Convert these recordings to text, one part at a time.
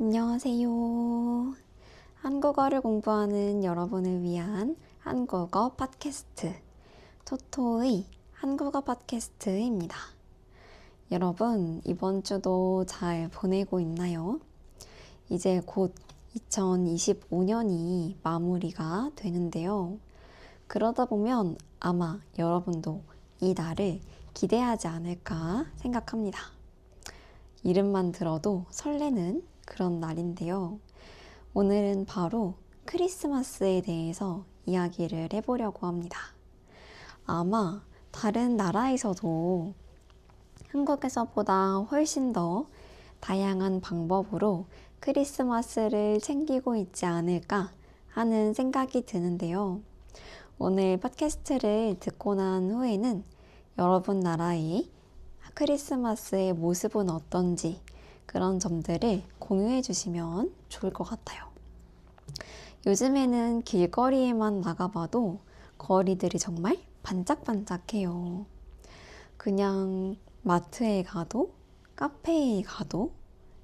안녕하세요. 한국어를 공부하는 여러분을 위한 한국어 팟캐스트, 토토의 한국어 팟캐스트입니다. 여러분, 이번 주도 잘 보내고 있나요? 이제 곧 2025년이 마무리가 되는데요. 그러다 보면 아마 여러분도 이 날을 기대하지 않을까 생각합니다. 이름만 들어도 설레는 그런 날인데요. 오늘은 바로 크리스마스에 대해서 이야기를 해보려고 합니다. 아마 다른 나라에서도 한국에서보다 훨씬 더 다양한 방법으로 크리스마스를 챙기고 있지 않을까 하는 생각이 드는데요. 오늘 팟캐스트를 듣고 난 후에는 여러분 나라의 크리스마스의 모습은 어떤지 그런 점들을 공유해 주시면 좋을 것 같아요. 요즘에는 길거리에만 나가봐도 거리들이 정말 반짝반짝해요. 그냥 마트에 가도, 카페에 가도,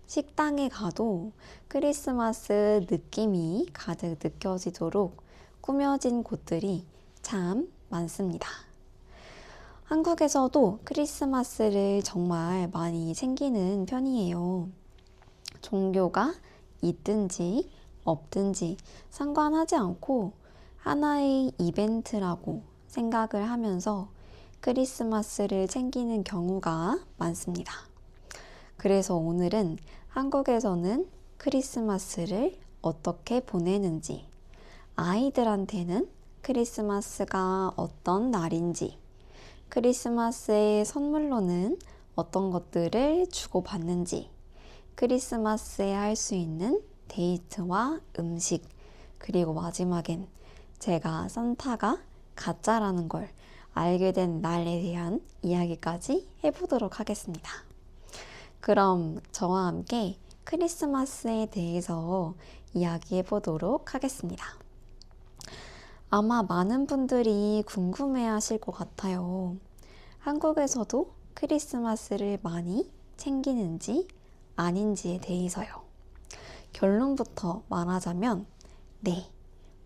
식당에 가도 크리스마스 느낌이 가득 느껴지도록 꾸며진 곳들이 참 많습니다. 한국에서도 크리스마스를 정말 많이 챙기는 편이에요. 종교가 있든지 없든지 상관하지 않고 하나의 이벤트라고 생각을 하면서 크리스마스를 챙기는 경우가 많습니다. 그래서 오늘은 한국에서는 크리스마스를 어떻게 보내는지, 아이들한테는 크리스마스가 어떤 날인지, 크리스마스의 선물로는 어떤 것들을 주고받는지, 크리스마스에 할 수 있는 데이트와 음식, 그리고 마지막엔 제가 산타가 가짜라는 걸 알게 된 날에 대한 이야기까지 해보도록 하겠습니다. 그럼 저와 함께 크리스마스에 대해서 이야기해 보도록 하겠습니다. 아마 많은 분들이 궁금해 하실 것 같아요. 한국에서도 크리스마스를 많이 챙기는지 아닌지에 대해서요. 결론부터 말하자면 네,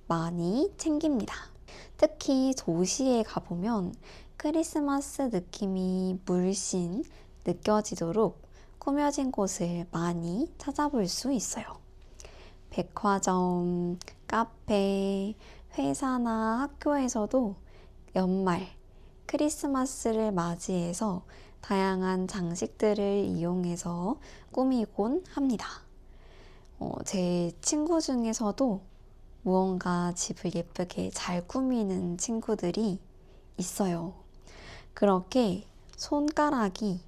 많이 챙깁니다. 특히 도시에 가보면 크리스마스 느낌이 물씬 느껴지도록 꾸며진 곳을 많이 찾아볼 수 있어요. 백화점, 카페, 회사나 학교에서도 연말, 크리스마스를 맞이해서 다양한 장식들을 이용해서 꾸미곤 합니다. 제 친구 중에서도 무언가 집을 예쁘게 잘 꾸미는 친구들이 있어요. 그렇게 손가락이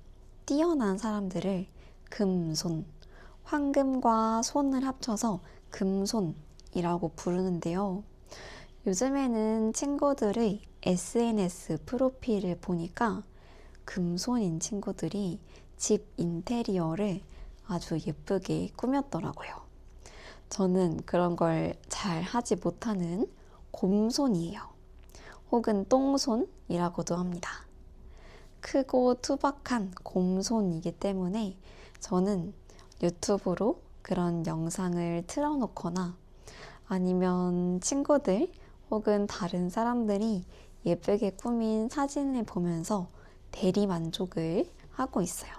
뛰어난 사람들을 금손, 황금과 손을 합쳐서 금손이라고 부르는데요. 요즘에는 친구들의 SNS 프로필을 보니까 금손인 친구들이 집 인테리어를 아주 예쁘게 꾸몄더라고요. 저는 그런 걸 잘 하지 못하는 곰손이에요. 혹은 똥손이라고도 합니다. 크고 투박한 곰손이기 때문에 저는 유튜브로 그런 영상을 틀어놓거나 아니면 친구들 혹은 다른 사람들이 예쁘게 꾸민 사진을 보면서 대리 만족을 하고 있어요.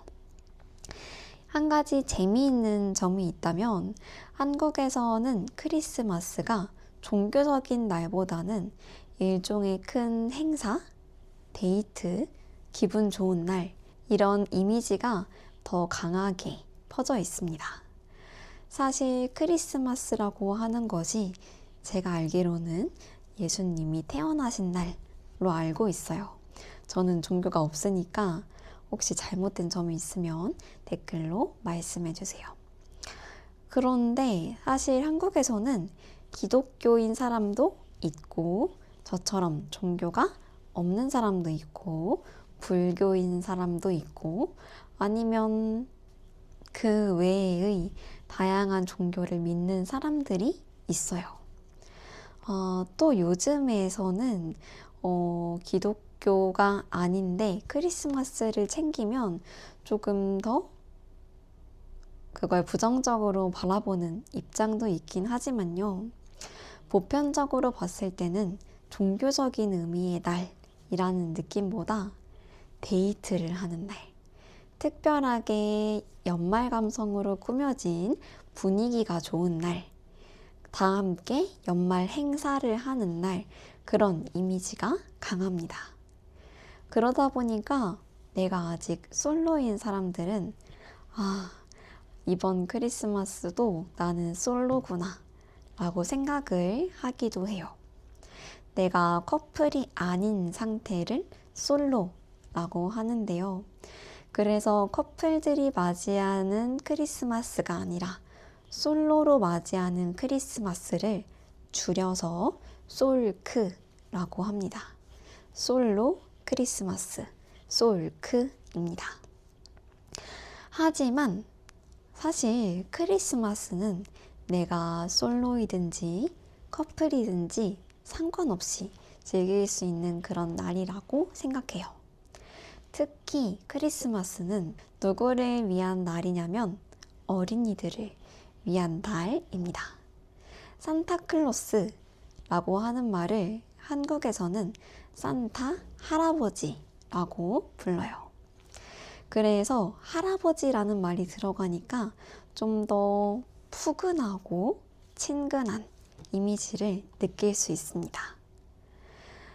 한 가지 재미있는 점이 있다면 한국에서는 크리스마스가 종교적인 날보다는 일종의 큰 행사, 데이트, 기분 좋은 날 이런 이미지가 더 강하게 퍼져 있습니다. 사실 크리스마스라고 하는 것이 제가 알기로는 예수님이 태어나신 날로 알고 있어요. 저는 종교가 없으니까 혹시 잘못된 점이 있으면 댓글로 말씀해 주세요. 그런데 사실 한국에서는 기독교인 사람도 있고 저처럼 종교가 없는 사람도 있고 불교인 사람도 있고 아니면 그 외의 다양한 종교를 믿는 사람들이 있어요. 또 요즘에서는 기독교가 아닌데 크리스마스를 챙기면 조금 더 그걸 부정적으로 바라보는 입장도 있긴 하지만요. 보편적으로 봤을 때는 종교적인 의미의 날이라는 느낌보다 데이트를 하는 날, 특별하게 연말 감성으로 꾸며진 분위기가 좋은 날, 다 함께 연말 행사를 하는 날, 그런 이미지가 강합니다. 그러다 보니까 내가 아직 솔로인 사람들은 이번 크리스마스도 나는 솔로구나 라고 생각을 하기도 해요. 내가 커플이 아닌 상태를 솔로라고 하는데요. 그래서 커플들이 맞이하는 크리스마스가 아니라 솔로로 맞이하는 크리스마스를 줄여서 솔크라고 합니다. 솔로 크리스마스, 솔크입니다. 하지만 사실 크리스마스는 내가 솔로이든지 커플이든지 상관없이 즐길 수 있는 그런 날이라고 생각해요. 특히 크리스마스는 누구를 위한 날이냐면 어린이들을 위한 날입니다. 산타클로스라고 하는 말을 한국에서는 산타 할아버지라고 불러요. 그래서 할아버지라는 말이 들어가니까 좀 더 푸근하고 친근한 이미지를 느낄 수 있습니다.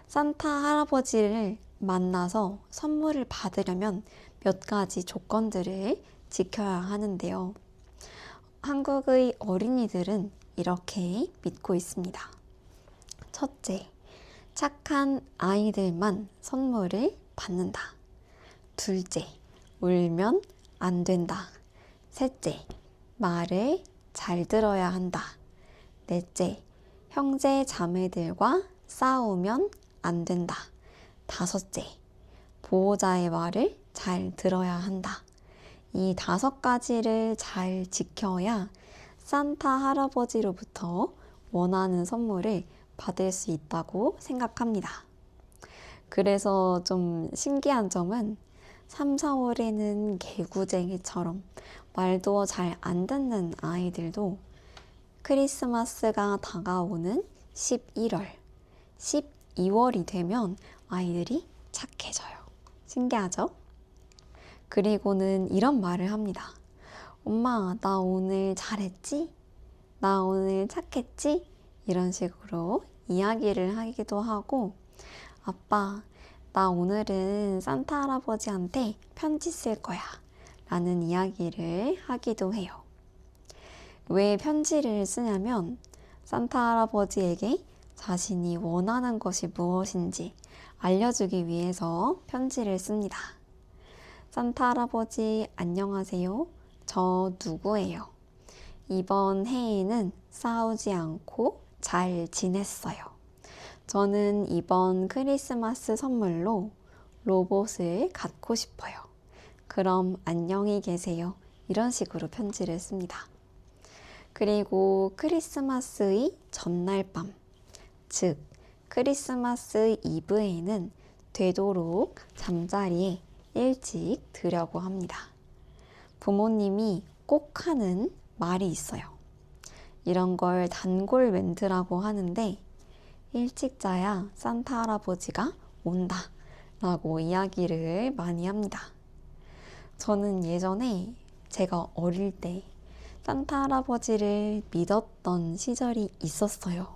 산타 할아버지를 만나서 선물을 받으려면 몇 가지 조건들을 지켜야 하는데요. 한국의 어린이들은 이렇게 믿고 있습니다. 첫째, 착한 아이들만 선물을 받는다. 둘째, 울면 안 된다. 셋째, 말을 잘 들어야 한다. 넷째, 형제 자매들과 싸우면 안 된다. 다섯째, 보호자의 말을 잘 들어야 한다. 이 5가지를 잘 지켜야 산타 할아버지로부터 원하는 선물을 받을 수 있다고 생각합니다. 그래서 좀 신기한 점은 3, 4월에는 개구쟁이처럼 말도 잘 안 듣는 아이들도 크리스마스가 다가오는 11월, 12월이 되면 아이들이 착해져요. 신기하죠? 그리고는 이런 말을 합니다. 엄마, 나 오늘 잘했지? 나 오늘 착했지? 이런 식으로 이야기를 하기도 하고, 아빠, 나 오늘은 산타 할아버지한테 편지 쓸 거야 라는 이야기를 하기도 해요. 왜 편지를 쓰냐면 산타 할아버지에게 자신이 원하는 것이 무엇인지 알려주기 위해서 편지를 씁니다. 산타 할아버지 안녕하세요. 저 누구예요? 이번 해에는 싸우지 않고 잘 지냈어요. 저는 이번 크리스마스 선물로 로봇을 갖고 싶어요. 그럼 안녕히 계세요. 이런 식으로 편지를 씁니다. 그리고 크리스마스의 전날 밤, 즉 크리스마스 이브에는 되도록 잠자리에 일찍 들려고 합니다. 부모님이 꼭 하는 말이 있어요. 이런 걸 단골 멘트라고 하는데 일찍 자야 산타 할아버지가 온다 라고 이야기를 많이 합니다. 저는 예전에 제가 어릴 때 산타 할아버지를 믿었던 시절이 있었어요.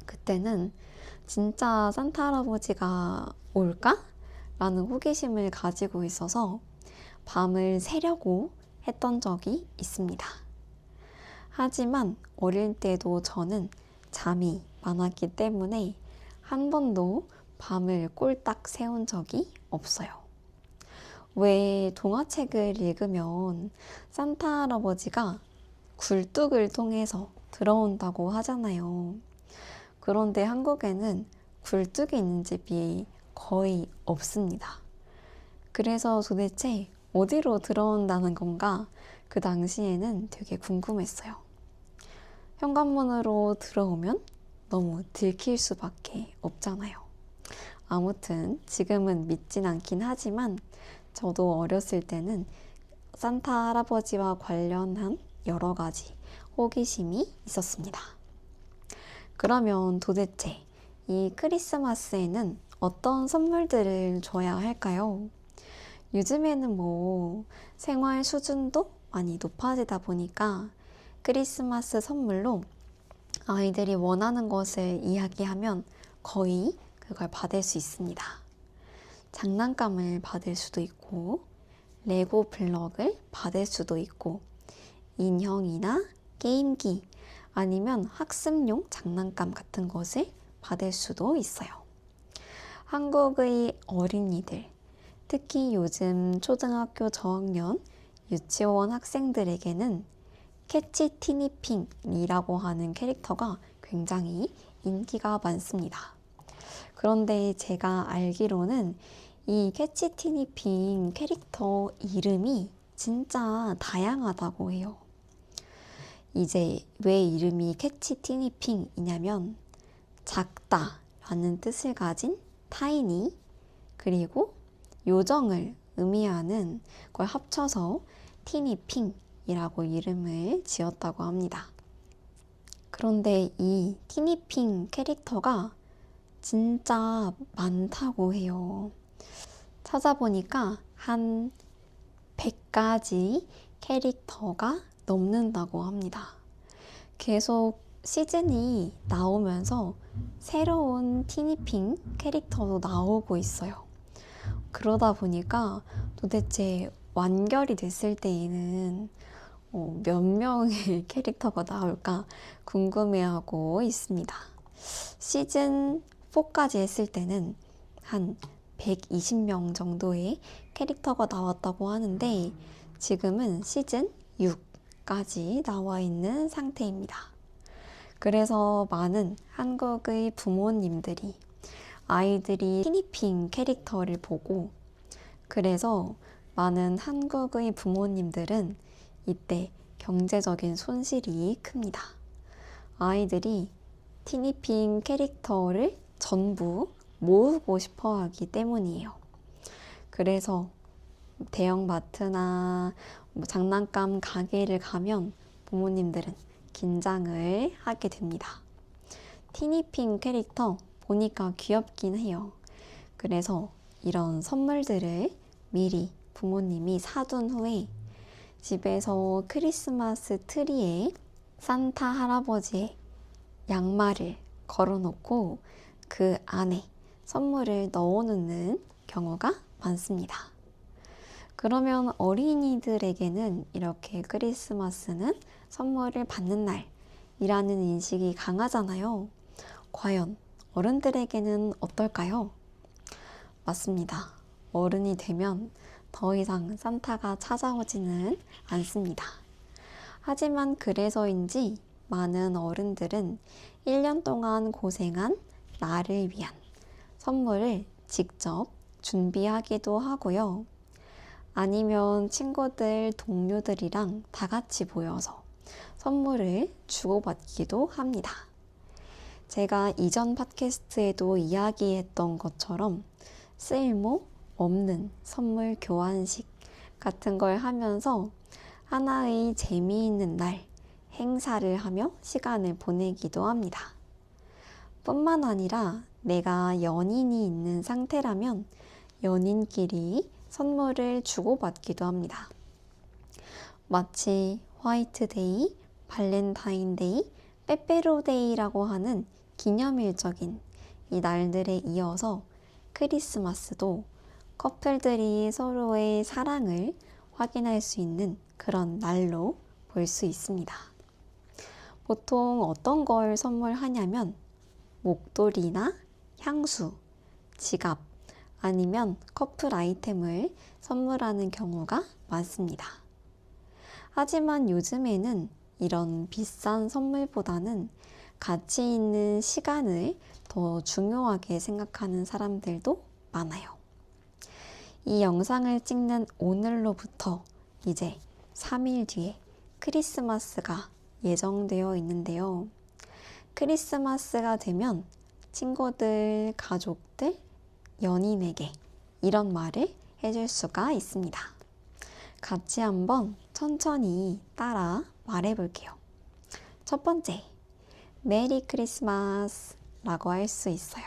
그때는 진짜 산타 할아버지가 올까? 라는 호기심을 가지고 있어서 밤을 새려고 했던 적이 있습니다. 하지만 어릴 때도 저는 잠이 많았기 때문에 한 번도 밤을 꼴딱 새운 적이 없어요. 왜 동화책을 읽으면 산타 할아버지가 굴뚝을 통해서 들어온다고 하잖아요. 그런데 한국에는 굴뚝이 있는 집이 거의 없습니다. 그래서 도대체 어디로 들어온다는 건가 그 당시에는 되게 궁금했어요. 현관문으로 들어오면 너무 들킬 수밖에 없잖아요. 아무튼 지금은 믿진 않긴 하지만 저도 어렸을 때는 산타 할아버지와 관련한 여러 가지 호기심이 있었습니다. 그러면 도대체 이 크리스마스에는 어떤 선물들을 줘야 할까요? 요즘에는 생활 수준도 많이 높아지다 보니까 크리스마스 선물로 아이들이 원하는 것을 이야기하면 거의 그걸 받을 수 있습니다. 장난감을 받을 수도 있고, 레고 블럭을 받을 수도 있고, 인형이나 게임기, 아니면 학습용 장난감 같은 것을 받을 수도 있어요. 한국의 어린이들, 특히 요즘 초등학교 저학년, 유치원 학생들에게는 캐치 티니핑이라고 하는 캐릭터가 굉장히 인기가 많습니다. 그런데 제가 알기로는 이 캐치 티니핑 캐릭터 이름이 진짜 다양하다고 해요. 이제 왜 이름이 캐치 티니핑이냐면 작다 라는 뜻을 가진 타이니, 그리고 요정을 의미하는 걸 합쳐서 티니핑이라고 이름을 지었다고 합니다. 그런데 이 티니핑 캐릭터가 진짜 많다고 해요. 찾아보니까 한 100가지 캐릭터가 넘는다고 합니다. 계속 시즌이 나오면서 새로운 티니핑 캐릭터도 나오고 있어요. 그러다 보니까 도대체 완결이 됐을 때에는 몇 명의 캐릭터가 나올까 궁금해하고 있습니다. 시즌 4까지 했을 때는 한 120명 정도의 캐릭터가 나왔다고 하는데 지금은 시즌 6까지 나와 있는 상태입니다. 그래서 많은 한국의 부모님들이 아이들이 티니핑 캐릭터를 보고, 그래서 많은 한국의 부모님들은 이때 경제적인 손실이 큽니다. 아이들이 티니핑 캐릭터를 전부 모으고 싶어 하기 때문이에요. 그래서 대형마트나 장난감 가게를 가면 부모님들은 긴장을 하게 됩니다. 티니핑 캐릭터 보니까 귀엽긴 해요. 그래서 이런 선물들을 미리 부모님이 사둔 후에 집에서 크리스마스 트리에 산타 할아버지의 양말을 걸어놓고 그 안에 선물을 넣어놓는 경우가 많습니다. 그러면 어린이들에게는 이렇게 크리스마스는 선물을 받는 날이라는 인식이 강하잖아요. 과연 어른들에게는 어떨까요? 맞습니다. 어른이 되면 더 이상 산타가 찾아오지는 않습니다. 하지만 그래서인지 많은 어른들은 1년 동안 고생한 나를 위한 선물을 직접 준비하기도 하고요. 아니면 친구들, 동료들이랑 다 같이 모여서 선물을 주고받기도 합니다. 제가 이전 팟캐스트에도 이야기했던 것처럼 쓸모 없는 선물 교환식 같은 걸 하면서 하나의 재미있는 날, 행사를 하며 시간을 보내기도 합니다. 뿐만 아니라 내가 연인이 있는 상태라면 연인끼리 선물을 주고받기도 합니다. 마치 화이트데이, 발렌타인데이, 빼빼로데이라고 하는 기념일적인 이 날들에 이어서 크리스마스도 커플들이 서로의 사랑을 확인할 수 있는 그런 날로 볼 수 있습니다. 보통 어떤 걸 선물하냐면 목도리나 향수, 지갑, 아니면 커플 아이템을 선물하는 경우가 많습니다. 하지만 요즘에는 이런 비싼 선물보다는 가치 있는 시간을 더 중요하게 생각하는 사람들도 많아요. 이 영상을 찍는 오늘로부터 이제 3일 뒤에 크리스마스가 예정되어 있는데요. 크리스마스가 되면 친구들, 가족들, 연인에게 이런 말을 해줄 수가 있습니다. 같이 한번 천천히 따라 말해볼게요. 첫 번째, 메리 크리스마스 라고 할 수 있어요.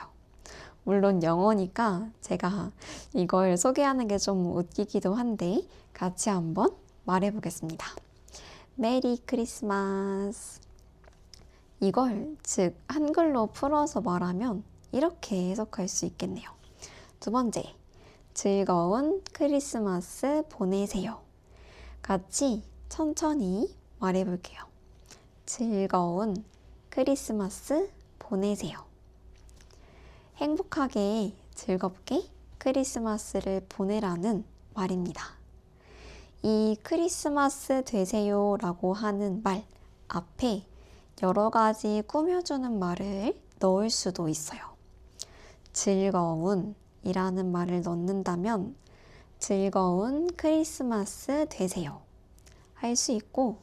물론 영어니까 제가 이걸 소개하는 게 좀 웃기기도 한데 같이 한번 말해보겠습니다. 메리 크리스마스. 이걸 즉 한글로 풀어서 말하면 이렇게 해석할 수 있겠네요. 두 번째, 즐거운 크리스마스 보내세요. 같이 천천히 말해볼게요. 즐거운 크리스마스 보내세요. 행복하게 즐겁게 크리스마스를 보내라는 말입니다. 이 크리스마스 되세요 라고 하는 말 앞에 여러 가지 꾸며주는 말을 넣을 수도 있어요. 즐거운 이라는 말을 넣는다면 즐거운 크리스마스 되세요 할 수 있고,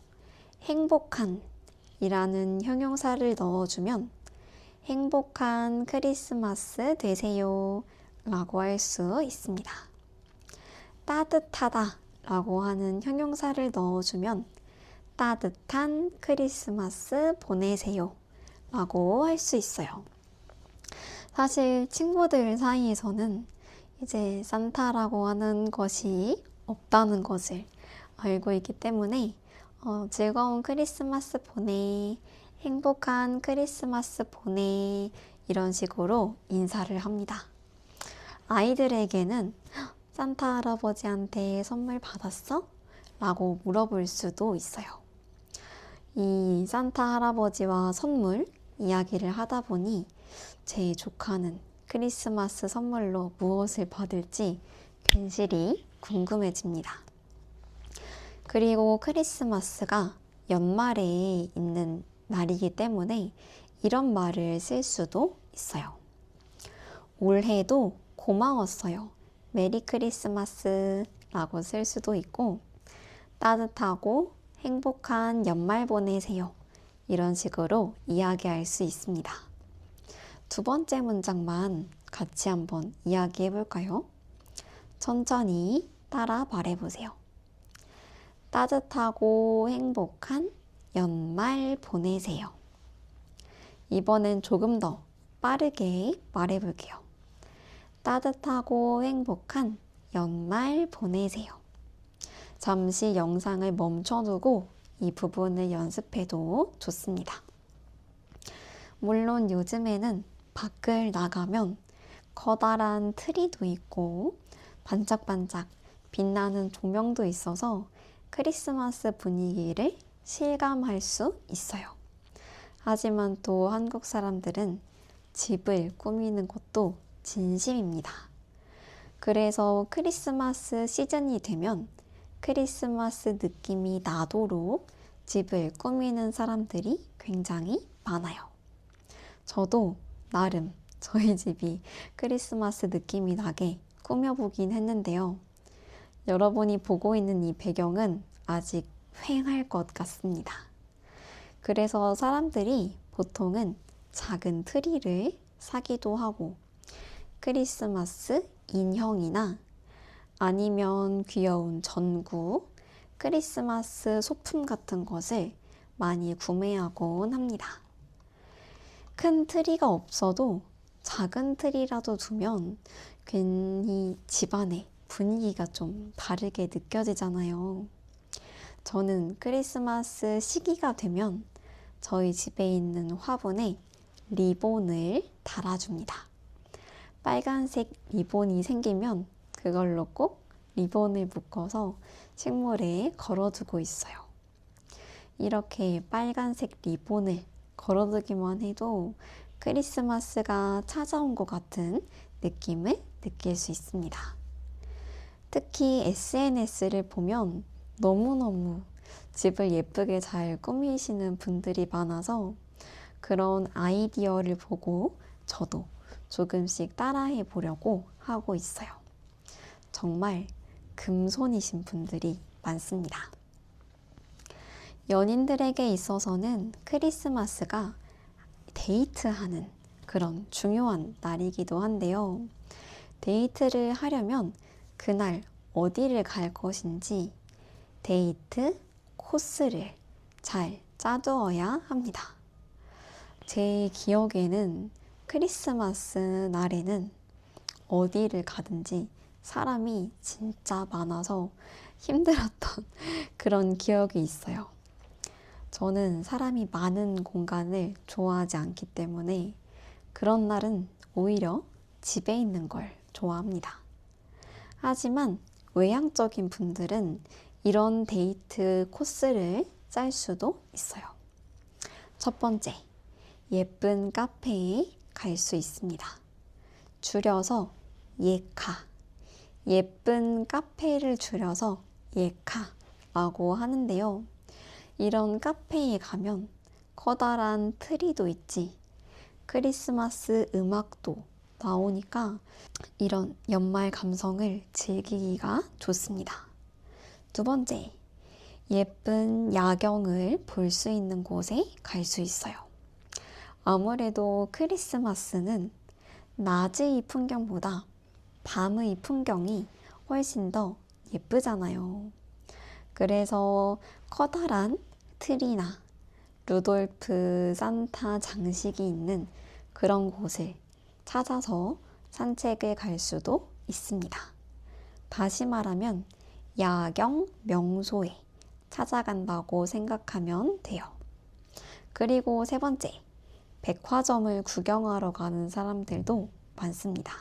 행복한 이라는 형용사를 넣어주면 행복한 크리스마스 되세요 라고 할 수 있습니다. 따뜻하다 라고 하는 형용사를 넣어주면 따뜻한 크리스마스 보내세요 라고 할 수 있어요. 사실 친구들 사이에서는 이제 산타라고 하는 것이 없다는 것을 알고 있기 때문에 즐거운 크리스마스 보내, 행복한 크리스마스 보내 이런 식으로 인사를 합니다. 아이들에게는 산타 할아버지한테 선물 받았어? 라고 물어볼 수도 있어요. 이 산타 할아버지와 선물 이야기를 하다 보니 제 조카는 크리스마스 선물로 무엇을 받을지 괜시리 궁금해집니다. 그리고 크리스마스가 연말에 있는 날이기 때문에 이런 말을 쓸 수도 있어요. 올해도 고마웠어요. 메리 크리스마스 라고 쓸 수도 있고, 따뜻하고 행복한 연말 보내세요 이런 식으로 이야기할 수 있습니다. 두 번째 문장만 같이 한번 이야기해 볼까요? 천천히 따라 말해보세요. 따뜻하고 행복한 연말 보내세요. 이번엔 조금 더 빠르게 말해볼게요. 따뜻하고 행복한 연말 보내세요. 잠시 영상을 멈춰두고 이 부분을 연습해도 좋습니다. 물론 요즘에는 밖을 나가면 커다란 트리도 있고 반짝반짝 빛나는 조명도 있어서 크리스마스 분위기를 실감할 수 있어요. 하지만 또 한국 사람들은 집을 꾸미는 것도 진심입니다. 그래서 크리스마스 시즌이 되면 크리스마스 느낌이 나도록 집을 꾸미는 사람들이 굉장히 많아요. 저도 나름 저희 집이 크리스마스 느낌이 나게 꾸며보긴 했는데요. 여러분이 보고 있는 이 배경은 아직 휑할 것 같습니다. 그래서 사람들이 보통은 작은 트리를 사기도 하고 크리스마스 인형이나 아니면 귀여운 전구, 크리스마스 소품 같은 것을 많이 구매하곤 합니다. 큰 트리가 없어도 작은 트리라도 두면 괜히 집안에 분위기가 좀 다르게 느껴지잖아요. 저는 크리스마스 시기가 되면 저희 집에 있는 화분에 리본을 달아줍니다. 빨간색 리본이 생기면 그걸로 꼭 리본을 묶어서 식물에 걸어두고 있어요. 이렇게 빨간색 리본을 걸어두기만 해도 크리스마스가 찾아온 것 같은 느낌을 느낄 수 있습니다. 특히 SNS를 보면 너무너무 집을 예쁘게 잘 꾸미시는 분들이 많아서 그런 아이디어를 보고 저도 조금씩 따라해 보려고 하고 있어요. 정말 금손이신 분들이 많습니다. 연인들에게 있어서는 크리스마스가 데이트하는 그런 중요한 날이기도 한데요. 데이트를 하려면 그날 어디를 갈 것인지 데이트 코스를 잘 짜두어야 합니다. 제 기억에는 크리스마스 날에는 어디를 가든지 사람이 진짜 많아서 힘들었던 그런 기억이 있어요. 저는 사람이 많은 공간을 좋아하지 않기 때문에 그런 날은 오히려 집에 있는 걸 좋아합니다. 하지만 외향적인 분들은 이런 데이트 코스를 짤 수도 있어요. 첫 번째, 예쁜 카페에 갈 수 있습니다. 줄여서 예카. 예쁜 카페를 줄여서 예카라고 하는데요. 이런 카페에 가면 커다란 트리도 있지, 크리스마스 음악도 나오니까 이런 연말 감성을 즐기기가 좋습니다. 두 번째, 예쁜 야경을 볼 수 있는 곳에 갈 수 있어요. 아무래도 크리스마스는 낮의 풍경보다 밤의 풍경이 훨씬 더 예쁘잖아요. 그래서 커다란 트리나 루돌프 산타 장식이 있는 그런 곳을 찾아서 산책을 갈 수도 있습니다. 다시 말하면 야경 명소에 찾아간다고 생각하면 돼요. 그리고 세 번째, 백화점을 구경하러 가는 사람들도 많습니다.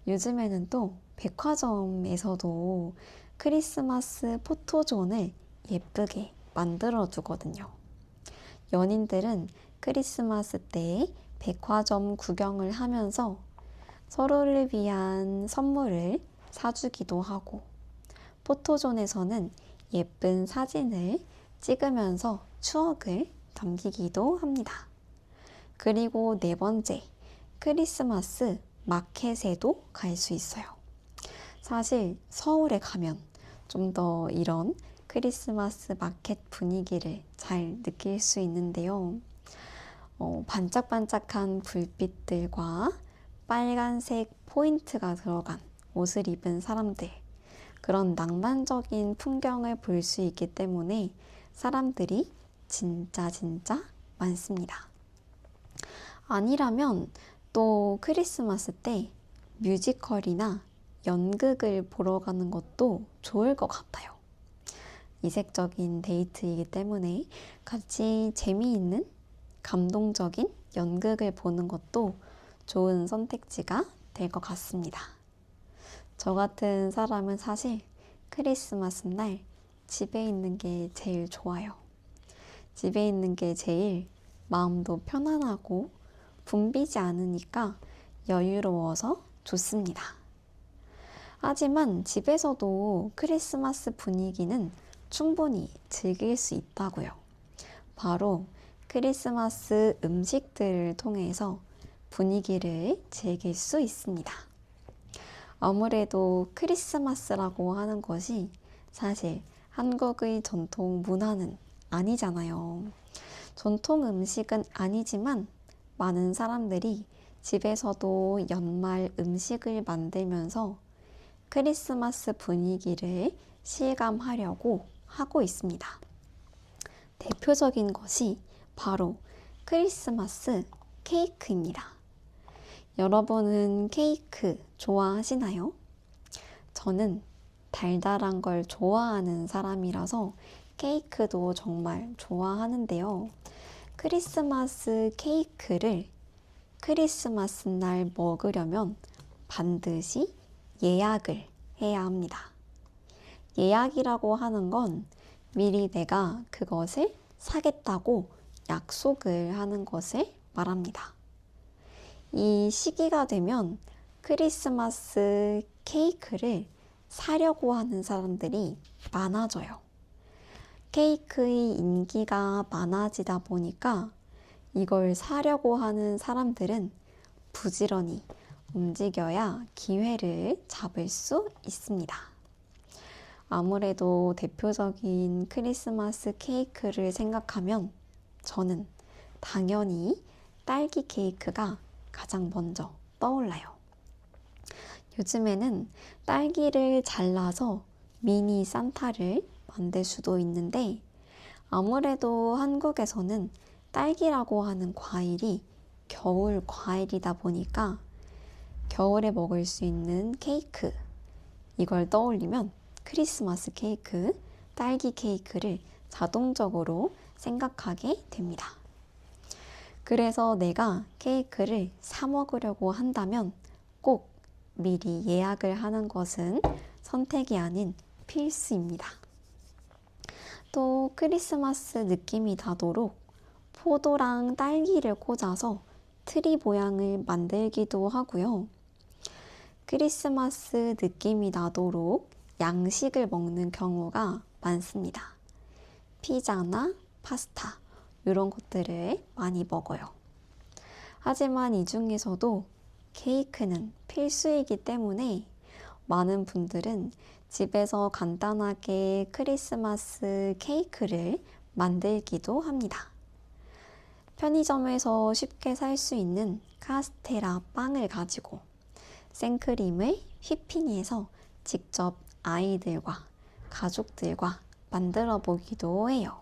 요즘에는 또 백화점에서도 크리스마스 포토존을 예쁘게 만들어 두거든요. 연인들은 크리스마스 때 백화점 구경을 하면서 서로를 위한 선물을 사주기도 하고, 포토존에서는 예쁜 사진을 찍으면서 추억을 남기기도 합니다. 그리고 네 번째, 크리스마스 마켓에도 갈 수 있어요. 사실 서울에 가면 좀 더 이런 크리스마스 마켓 분위기를 잘 느낄 수 있는데요. 반짝반짝한 불빛들과 빨간색 포인트가 들어간 옷을 입은 사람들, 그런 낭만적인 풍경을 볼 수 있기 때문에 사람들이 진짜 많습니다. 아니라면 또 크리스마스 때 뮤지컬이나 연극을 보러 가는 것도 좋을 것 같아요. 이색적인 데이트이기 때문에 같이 재미있는 감동적인 연극을 보는 것도 좋은 선택지가 될 것 같습니다. 저 같은 사람은 사실 크리스마스 날 집에 있는 게 제일 좋아요. 집에 있는 게 제일 마음도 편안하고 붐비지 않으니까 여유로워서 좋습니다. 하지만 집에서도 크리스마스 분위기는 충분히 즐길 수 있다고요. 바로 크리스마스 음식들을 통해서 분위기를 즐길 수 있습니다. 아무래도 크리스마스라고 하는 것이 사실 한국의 전통 문화는 아니잖아요. 전통 음식은 아니지만 많은 사람들이 집에서도 연말 음식을 만들면서 크리스마스 분위기를 실감하려고 하고 있습니다. 대표적인 것이 바로 크리스마스 케이크입니다. 여러분은 케이크 좋아하시나요? 저는 달달한 걸 좋아하는 사람이라서 케이크도 정말 좋아하는데요. 크리스마스 케이크를 크리스마스 날 먹으려면 반드시 예약을 해야 합니다. 예약이라고 하는 건 미리 내가 그것을 사겠다고 약속을 하는 것을 말합니다. 이 시기가 되면 크리스마스 케이크를 사려고 하는 사람들이 많아져요. 케이크의 인기가 많아지다 보니까 이걸 사려고 하는 사람들은 부지런히 움직여야 기회를 잡을 수 있습니다. 아무래도 대표적인 크리스마스 케이크를 생각하면 저는 당연히 딸기 케이크가 가장 먼저 떠올라요. 요즘에는 딸기를 잘라서 미니 산타를 만들 수도 있는데 아무래도 한국에서는 딸기라고 하는 과일이 겨울 과일이다 보니까 겨울에 먹을 수 있는 케이크, 이걸 떠올리면 크리스마스 케이크, 딸기 케이크를 자동적으로 생각하게 됩니다. 그래서 내가 케이크를 사 먹으려고 한다면 꼭 미리 예약을 하는 것은 선택이 아닌 필수입니다. 또 크리스마스 느낌이 나도록 포도랑 딸기를 꽂아서 트리 모양을 만들기도 하고요. 크리스마스 느낌이 나도록 양식을 먹는 경우가 많습니다. 피자나 파스타 이런 것들을 많이 먹어요. 하지만 이 중에서도 케이크는 필수이기 때문에 많은 분들은 집에서 간단하게 크리스마스 케이크를 만들기도 합니다. 편의점에서 쉽게 살 수 있는 카스테라 빵을 가지고 생크림을 휘핑해서 직접 아이들과 가족들과 만들어 보기도 해요.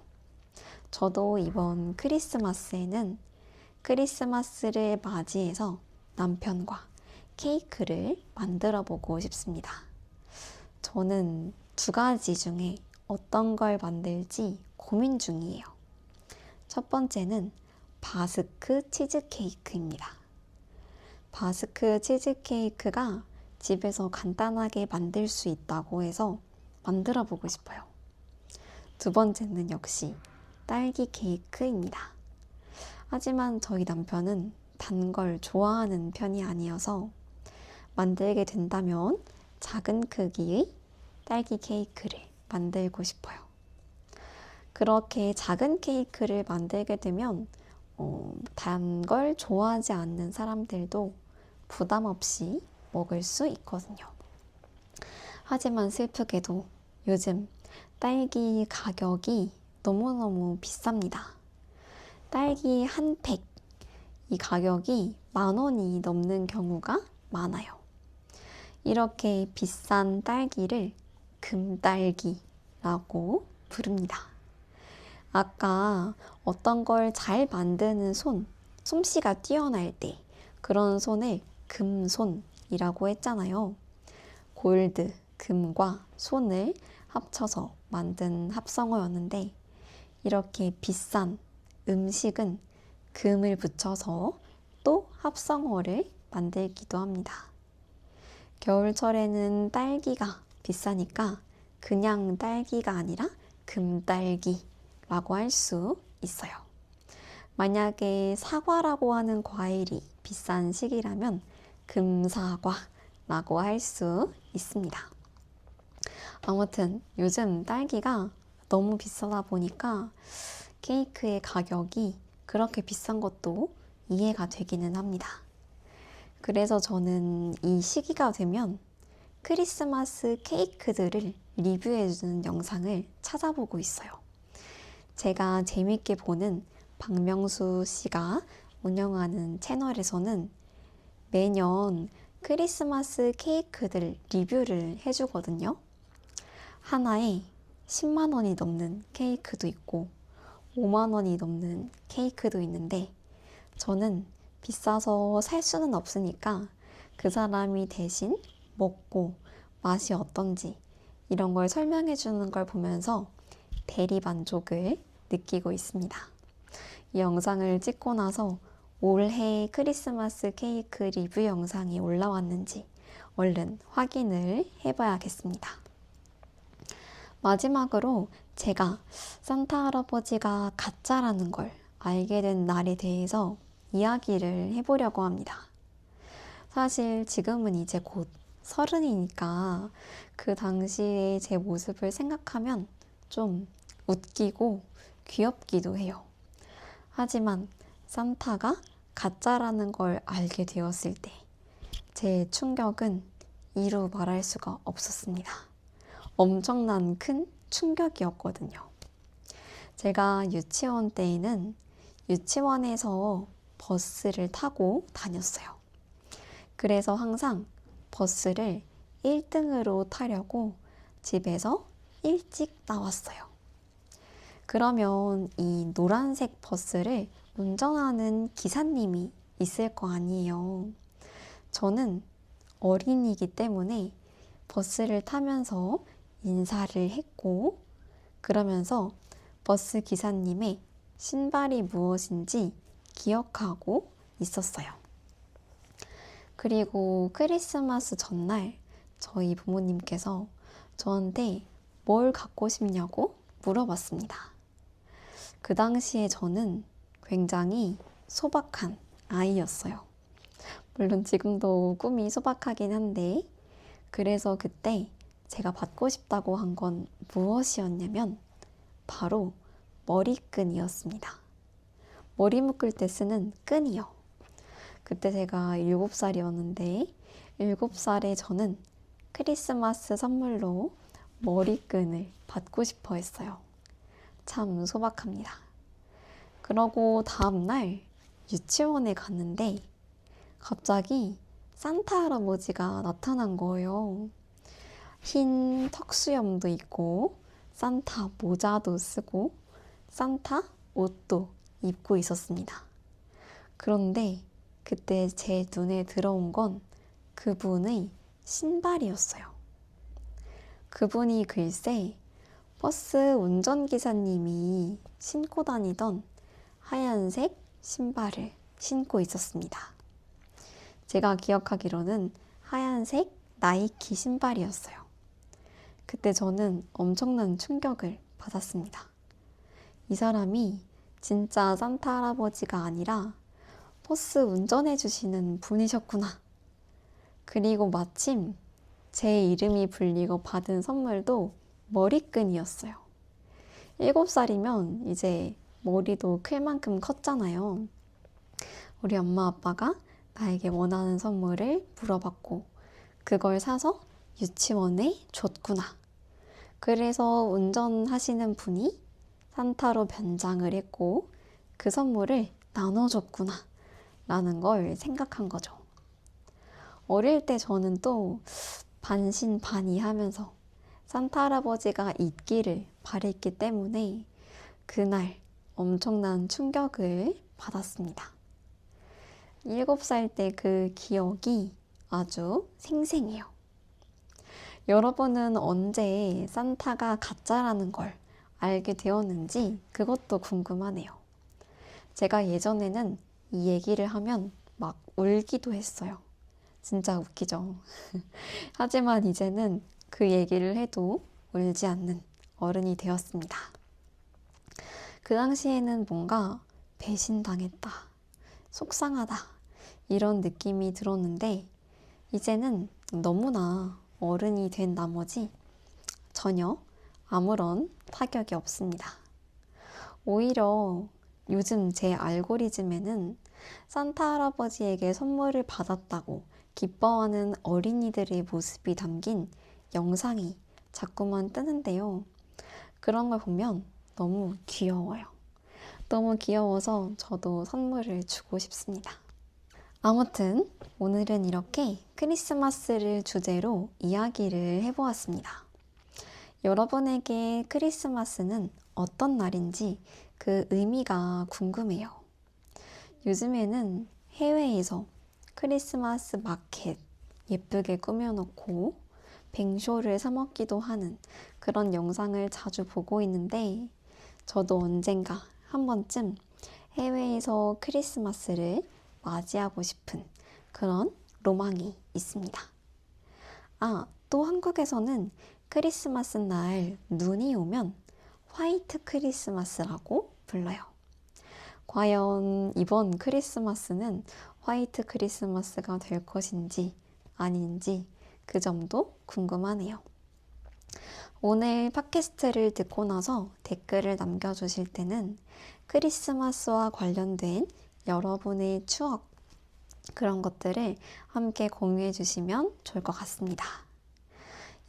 저도 이번 크리스마스에는 크리스마스를 맞이해서 남편과 케이크를 만들어 보고 싶습니다. 저는 두 가지 중에 어떤 걸 만들지 고민 중이에요. 첫 번째는 바스크 치즈케이크입니다. 바스크 치즈케이크가 집에서 간단하게 만들 수 있다고 해서 만들어 보고 싶어요. 두 번째는 역시 딸기 케이크입니다. 하지만 저희 남편은 단 걸 좋아하는 편이 아니어서 만들게 된다면 작은 크기의 딸기 케이크를 만들고 싶어요. 그렇게 작은 케이크를 만들게 되면 단 걸 좋아하지 않는 사람들도 부담 없이 먹을 수 있거든요. 하지만 슬프게도 요즘 딸기 가격이 너무너무 비쌉니다. 딸기 한 팩, 이 가격이 10,000원이 넘는 경우가 많아요. 이렇게 비싼 딸기를 금딸기라고 부릅니다. 아까 어떤 걸 잘 만드는 솜씨가 뛰어날 때 그런 손을 금손이라고 했잖아요. 골드, 금과 손을 합쳐서 만든 합성어였는데 이렇게 비싼 음식은 금을 붙여서 또 합성어를 만들기도 합니다. 겨울철에는 딸기가 비싸니까 그냥 딸기가 아니라 금딸기라고 할 수 있어요. 만약에 사과라고 하는 과일이 비싼 시기라면 금사과라고 할 수 있습니다. 아무튼 요즘 딸기가 너무 비싸다 보니까 케이크의 가격이 그렇게 비싼 것도 이해가 되기는 합니다. 그래서 저는 이 시기가 되면 크리스마스 케이크들을 리뷰해주는 영상을 찾아보고 있어요. 제가 재밌게 보는 박명수 씨가 운영하는 채널에서는 매년 크리스마스 케이크들 리뷰를 해주거든요. 하나에 10만 원이 넘는 케이크도 있고 5만 원이 넘는 케이크도 있는데 저는 비싸서 살 수는 없으니까 그 사람이 대신 먹고 맛이 어떤지 이런 걸 설명해 주는 걸 보면서 대리 만족을 느끼고 있습니다. 이 영상을 찍고 나서 올해 크리스마스 케이크 리뷰 영상이 올라왔는지 얼른 확인을 해봐야겠습니다. 마지막으로 제가 산타 할아버지가 가짜라는 걸 알게 된 날에 대해서 이야기를 해보려고 합니다. 사실 지금은 이제 곧 30이니까 그 당시의 제 모습을 생각하면 좀 웃기고 귀엽기도 해요. 하지만 산타가 가짜라는 걸 알게 되었을 때 제 충격은 이루 말할 수가 없었습니다. 엄청난 큰 충격이었거든요. 제가 유치원 때에는 유치원에서 버스를 타고 다녔어요. 그래서 항상 버스를 1등으로 타려고 집에서 일찍 나왔어요. 그러면 이 노란색 버스를 운전하는 기사님이 있을 거 아니에요. 저는 어린이기 때문에 버스를 타면서 인사를 했고, 그러면서 버스 기사님의 신발이 무엇인지 기억하고 있었어요. 그리고 크리스마스 전날 저희 부모님께서 저한테 뭘 갖고 싶냐고 물어봤습니다. 그 당시에 저는 굉장히 소박한 아이였어요. 물론 지금도 꿈이 소박하긴 한데, 그래서 그때 제가 받고 싶다고 한 건 무엇이었냐면 바로 머리끈이었습니다. 머리 묶을 때 쓰는 끈이요. 그때 제가 7살이었는데 7살에 저는 크리스마스 선물로 머리끈을 받고 싶어 했어요. 참 소박합니다. 그러고 다음날 유치원에 갔는데 갑자기 산타 할아버지가 나타난 거예요. 흰 턱수염도 있고 산타 모자도 쓰고 산타 옷도 입고 있었습니다. 그런데 그때 제 눈에 들어온 건 그분의 신발이었어요. 그분이 글쎄 버스 운전기사님이 신고 다니던 하얀색 신발을 신고 있었습니다. 제가 기억하기로는 하얀색 나이키 신발이었어요. 그때 저는 엄청난 충격을 받았습니다. 이 사람이 진짜 산타 할아버지가 아니라 버스 운전해 주시는 분이셨구나. 그리고 마침 제 이름이 불리고 받은 선물도 머리끈이었어요. 7살이면 이제 머리도 클 만큼 컸잖아요. 우리 엄마 아빠가 나에게 원하는 선물을 물어봤고 그걸 사서 유치원에 줬구나. 그래서 운전하시는 분이 산타로 변장을 했고 그 선물을 나눠줬구나 라는 걸 생각한 거죠. 어릴 때 저는 또 반신반의하면서 산타 할아버지가 있기를 바랬기 때문에 그날 엄청난 충격을 받았습니다. 7살 때 그 기억이 아주 생생해요. 여러분은 언제 산타가 가짜라는 걸 알게 되었는지 그것도 궁금하네요. 제가 예전에는 이 얘기를 하면 막 울기도 했어요. 진짜 웃기죠. 하지만 이제는 그 얘기를 해도 울지 않는 어른이 되었습니다. 그 당시에는 뭔가 배신당했다, 속상하다 이런 느낌이 들었는데 이제는 너무나 어른이 된 나머지 전혀 아무런 타격이 없습니다. 오히려 요즘 제 알고리즘에는 산타 할아버지에게 선물을 받았다고 기뻐하는 어린이들의 모습이 담긴 영상이 자꾸만 뜨는데요. 그런 걸 보면 너무 귀여워요. 너무 귀여워서 저도 선물을 주고 싶습니다. 아무튼 오늘은 이렇게 크리스마스를 주제로 이야기를 해보았습니다. 여러분에게 크리스마스는 어떤 날인지 그 의미가 궁금해요. 요즘에는 해외에서 크리스마스 마켓 예쁘게 꾸며놓고 뱅쇼를 사 먹기도 하는 그런 영상을 자주 보고 있는데 저도 언젠가 한 번쯤 해외에서 크리스마스를 맞이하고 싶은 그런 로망이 있습니다. 또 한국에서는 크리스마스 날 눈이 오면 화이트 크리스마스라고 불러요. 과연 이번 크리스마스는 화이트 크리스마스가 될 것인지 아닌지 그 점도 궁금하네요. 오늘 팟캐스트를 듣고 나서 댓글을 남겨주실 때는 크리스마스와 관련된 여러분의 추억, 그런 것들을 함께 공유해 주시면 좋을 것 같습니다.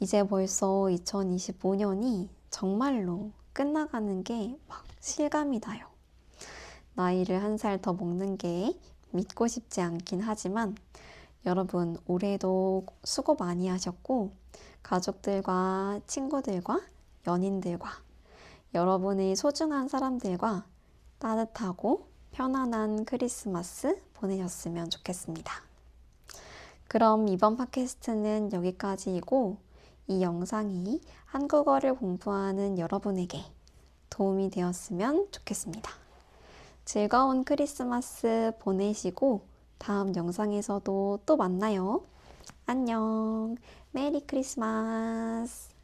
이제 벌써 2025년이 정말로 끝나가는 게 막 실감이 나요. 나이를 한 살 더 먹는 게 믿고 싶지 않긴 하지만 여러분 올해도 수고 많이 하셨고 가족들과 친구들과 연인들과 여러분의 소중한 사람들과 따뜻하고 편안한 크리스마스 보내셨으면 좋겠습니다. 그럼 이번 팟캐스트는 여기까지이고 이 영상이 한국어를 공부하는 여러분에게 도움이 되었으면 좋겠습니다. 즐거운 크리스마스 보내시고 다음 영상에서도 또 만나요. 안녕. 메리 크리스마스.